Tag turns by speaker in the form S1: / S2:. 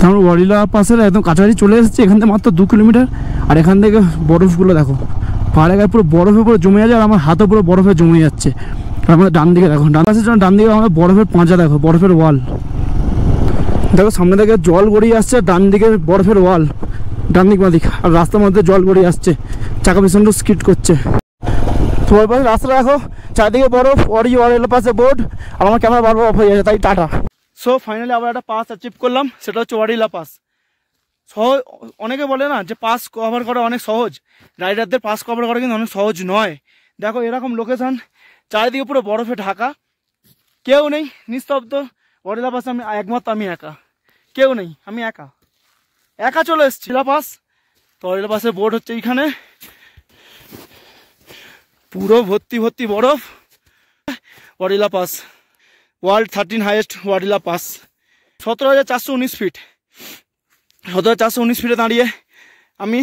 S1: আমরা ওয়ারিলা পাসের একদম কাছাকাছি চলে এসেছি। এখান থেকে মাত্র 2 কিলোমিটার। আর এখান থেকে বরফগুলো দেখো, পাহাড়ে গায়ে পুরো বরফে পুরো জমে যাচ্ছে। আর আমার হাতও পুরো বরফে জমে যাচ্ছে। আর আমাদের ডান দিকে দেখো, ডান পাশের জন্য ডান দিকে আমাদের বরফের পাঁজা দেখো, বরফের ওয়াল দেখো। সামনে থেকে জল গড়িয়ে আসছে, ডান দিকে বরফের ওয়াল, ডান দিক বাঁ দিক। আর রাস্তার মধ্যে জল গড়িয়ে আসছে, চাকা পিছনটা স্কিড করছে। তো ওই পাশে রাস্তা দেখো, চারদিকে বরফ, ওয়ারিলা পাশে বোর্ড। আর আমার ক্যামেরা বারবার অফ হয়ে যাচ্ছে, তাই টাটা। সো ফাইনালি আবার একটা পাস অ্যাচিভ করলাম, সেটা হচ্ছে ওয়ারিলা পাস। সহজ, অনেকে বলে না যে পাস কভার করা অনেক সহজ, রাইডারদের পাস কভার করা কিন্তু অনেক সহজ নয়। দেখো এরকম লোকেশান, চারিদিকে পুরো বরফে ঢাকা, কেউ নেই, নিস্তব্ধ। ওয়ারিলা পাসে আমি একমাত্র, আমি একা, কেউ নেই, আমি একা একা চলে এসেছি পাস। তো ওয়ারিলা পাসের বোর্ড হচ্ছে এইখানে, পুরো ভর্তি ভর্তি বরফ। Warila pass, world 13 highest Warila pass, 17,419 feet. 17,419 ফিটে দাঁড়িয়ে আমি